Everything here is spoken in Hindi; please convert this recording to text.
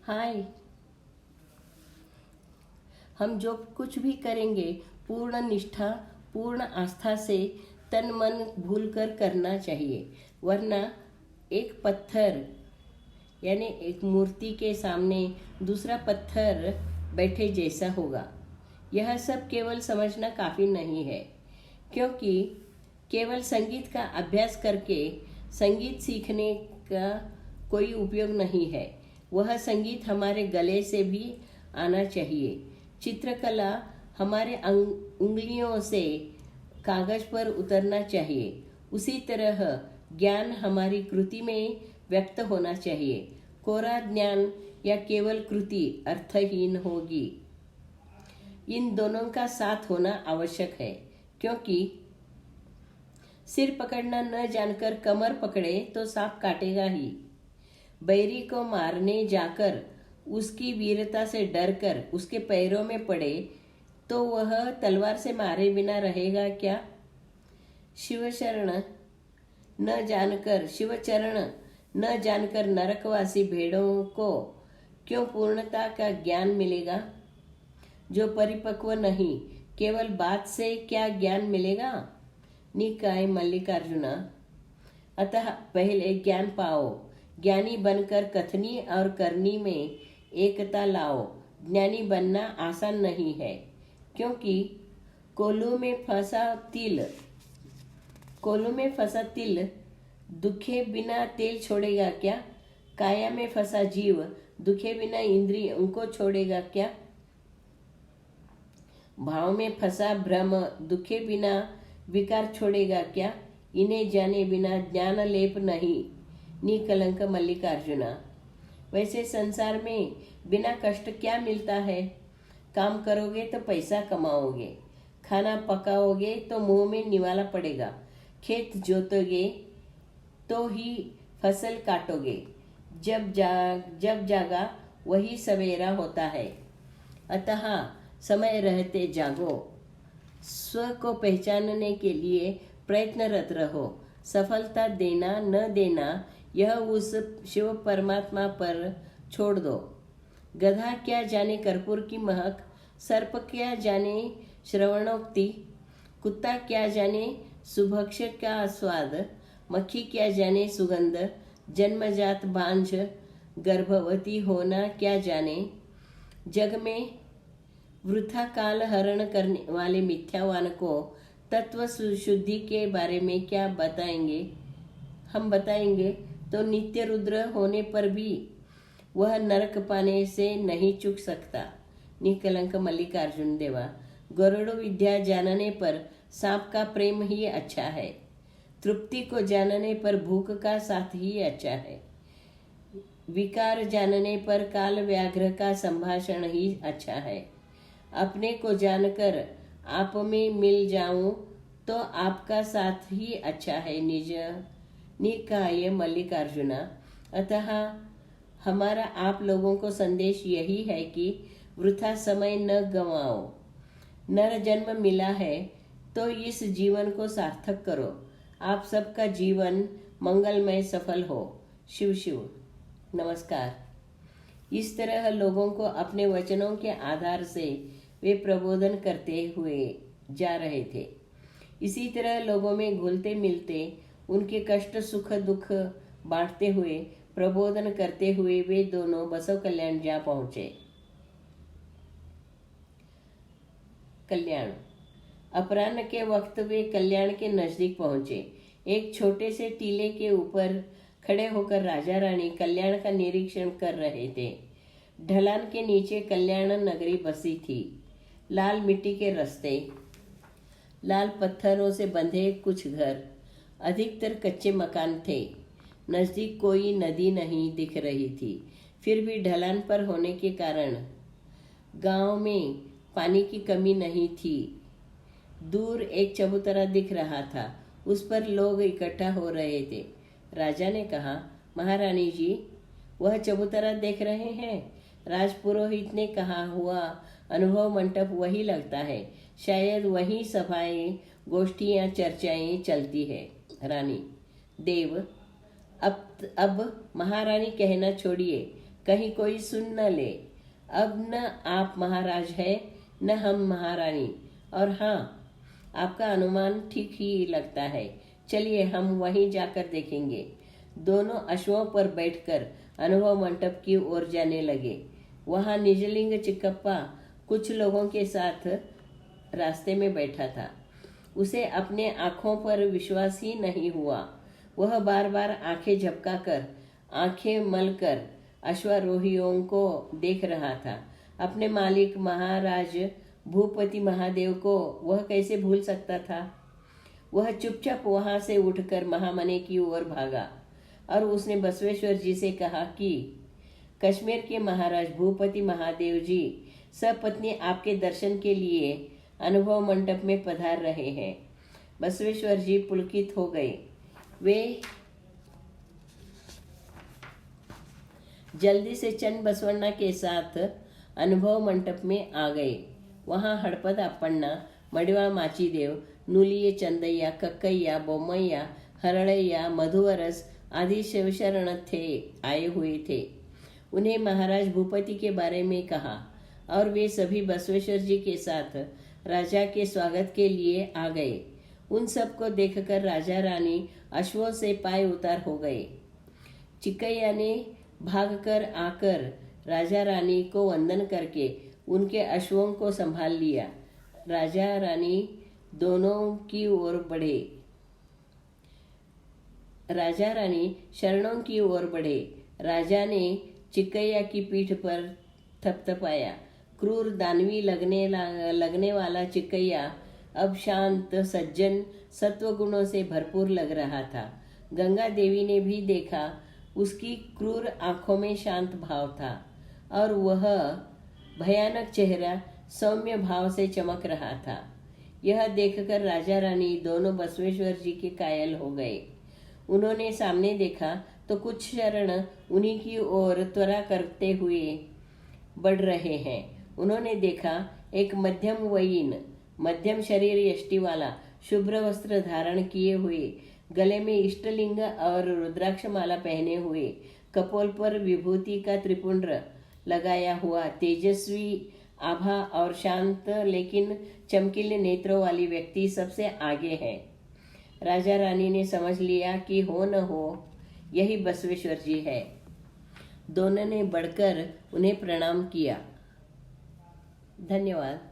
हाय। हम जो कुछ भी करेंगे पूर्ण निष्ठा, पूर्ण आस्था से, तन मन भूल कर करना चाहिए, वरना एक पत्थर यानी एक मूर्ति के सामने दूसरा पत्थर बैठे जैसा होगा। यह सब केवल समझना काफ़ी नहीं है, क्योंकि केवल संगीत का अभ्यास करके संगीत सीखने का कोई उपयोग नहीं है। वह संगीत हमारे गले से भी आना चाहिए। चित्रकला हमारे उंगलियों से कागज पर उतरना चाहिए। उसी तरह ज्ञान हमारी कृति में व्यक्त होना चाहिए। कोरा ज्ञान या केवल कृति अर्थहीन होगी। इन दोनों का साथ होना आवश्यक है, क्योंकि सिर पकड़ना न जानकर कमर पकड़े तो सांप काटेगा ही। बैरी को मारने जाकर उसकी वीरता से डरकर उसके पैरों में पड़े तो वह तलवार से मारे बिना रहेगा क्या? शिवचरण न जानकर नरकवासी भेड़ों को क्यों पूर्णता का ज्ञान मिलेगा? जो परिपक्व नहीं, केवल बात से क्या ज्ञान मिलेगा? निकाय मल्लिकार्जुना। अतः पहले ज्ञान पाओ, ज्ञानी बनकर कथनी और करनी में एकता लाओ। ज्ञानी बनना आसान नहीं है, क्योंकि कोलू में फंसा तिल दुखे बिना तेल छोड़ेगा क्या? काया में फंसा जीव दुखे बिना इंद्रिय उनको छोड़ेगा क्या? भाव में फंसा भ्रम दुखे बिना विकार छोड़ेगा क्या? इन्हें जाने बिना ज्ञान लेप नहीं। निकलंक मल्लिकार्जुना। वैसे संसार में बिना कष्ट क्या मिलता है? काम करोगे तो पैसा कमाओगे, खाना पकाओगे तो मुंह में निवाला पड़ेगा, खेत जोतोगे तो ही फसल काटोगे। जब जागा वही सवेरा होता है। अतः समय रहते जागो। स्व को पहचानने के लिए प्रयत्नरत रहो। सफलता देना न देना यह उस शिव परमात्मा पर छोड़ दो। गधा क्या जाने कर्पूर की महक, सर्प क्या जाने श्रवणोक्ति, कुत्ता क्या जाने सुभक्ष का स्वाद, मक्खी क्या जाने सुगंध, जन्मजात बांझ गर्भवती होना क्या जाने। जग में वृथा काल हरण करने वाले मिथ्यावान को तत्व शुद्धि के बारे में क्या बताएंगे? हम बताएंगे तो नित्य रुद्र होने पर भी वह नरक पाने से नहीं चूक सकता। निकलंक मल्लिकार्जुन देवा। गरुड़ विद्या जानने पर सांप का प्रेम ही अच्छा है। तृप्ति को जानने पर भूख का साथ ही अच्छा है। विकार जानने पर काल व्याघ्र का संभाषण ही अच्छा है। अपने को जानकर आप में मिल जाऊं तो आपका साथ ही अच्छा है। निज निकाय मल्लिकार्जुना। अतः हमारा आप लोगों को संदेश यही है कि वृथा समय न गंवाओ। नर जन्म मिला है तो इस जीवन को सार्थक करो। आप सबका जीवन मंगलमय सफल हो। शिव शिव। नमस्कार। इस तरह लोगों को अपने वचनों के आधार से वे प्रबोधन करते हुए जा रहे थे। इसी तरह लोगों में घुलते मिलते, उनके कष्ट सुख दुख बांटते हुए, प्रबोधन करते हुए वे दोनों बसव कल्याण जा पहुंचे। कल्याण। अपराह्न के वक्त वे कल्याण के नजदीक पहुंचे। एक छोटे से टीले के ऊपर खड़े होकर राजा रानी कल्याण का निरीक्षण कर रहे थे। ढलान के नीचे कल्याण नगरी बसी थी। लाल मिट्टी के रास्ते, लाल पत्थरों से बंधे कुछ घर, अधिकतर कच्चे मकान थे। नजदीक कोई नदी नहीं दिख रही थी। फिर भी ढलान पर होने के कारण गांव में पानी की कमी नहीं थी। दूर एक चबूतरा दिख रहा था, उस पर लोग इकट्ठा हो रहे थे। राजा ने कहा, महारानी जी, वह चबूतरा देख रहे हैं? राजपुरोहित ने कहा, हुआ अनुभव मंडप वही लगता है। शायद वहीं सभाएं, गोष्ठियां, चर्चाएं चलती है। रानी। देव। अब महारानी कहना छोड़िए, कहीं कोई सुन न ले। अब न आप महाराज है न हम महारानी, और हाँ, आपका अनुमान ठीक ही लगता है। चलिए हम वहीं जाकर देखेंगे। दोनों अश्वों पर बैठकर अनुभव मंडप की ओर जाने लगे। वहां निजलिंग चिक्कप्पा कुछ लोगों के साथ रास्ते में बैठा था। उसे अपने आंखों पर विश्वास ही नहीं हुआ। वह बार बार आंखें झपकाकर, आंखें मलकर अश्वारोहियों को देख रहा था। अपने मालिक महाराज भूपति महादेव को वह कैसे भूल सकता था। वह चुपचाप वहां से उठकर महामने की ओर भागा और उसने बसवेश्वर जी से कहा कि कश्मीर के महाराज भूपति महादेव जी सपत्नी आपके दर्शन के लिए अनुभव मंडप में पधार रहे हैं। बसवेश्वर जी पुलकित हो गए। वे जल्दी से चन्न बसवण्णा के साथ अनुभव मंडप में आ गए। वहां हड़पद अप्पण्णा, मडिवाळ माचीदेव, नूलिये चंदಯ್ಯ, कक्कಯ್ಯ, बोम्मಯ್ಯ, हरड़ಯ್ಯ, मधुवरस आदि शिवशरण थे आए हुए थे। उन्हें महाराज भूपति के बारे में कहा और वे सभी बसवेश्वर जी के साथ राजा के स्वागत के लिए आ गए। उन सबको देखकर राजा रानी अश्वों से पाय उतार हो गए। चिक्कಯ್ಯ ने भागकर आकर राजा रानी को वंदन करके उनके अश्वों को संभाल लिया। राजा रानी दोनों की ओर बढ़े। राजा रानी शरणों की ओर बढ़े। राजा ने चिक्कಯ್ಯ की पीठ पर थपथपाया। क्रूर दानवी लगने वाला चिक्कಯ್ಯ अब शांत, सज्जन, सत्वगुणों से भरपूर लग रहा था। गंगा देवी ने भी देखा। उसकी क्रूर आंखों में शांत भाव था और वह भयानक चेहरा सौम्य भाव से चमक रहा था। यह देखकर राजा रानी दोनों बसवेश्वर जी के कायल हो गए। उन्होंने सामने देखा तो कुछ शरण उन्हीं की ओर त्वरा करते हुए बढ़ रहे हैं। उन्होंने देखा एक मध्यम वयीन, मध्यम शरीर यष्टि वाला, शुभ्र वस्त्र धारण किए हुए, गले में इष्टलिंग और रुद्राक्ष माला पहने हुए, कपोल पर विभूति का त्रिपुंड लगाया हुआ तेजस्वी आभा और शांत लेकिन चमकीले नेत्रों वाली व्यक्ति सबसे आगे है। राजा रानी ने समझ लिया कि हो न हो यही बसवेश्वर जी है। दोनों ने बढ़कर उन्हें प्रणाम किया। धन्यवाद।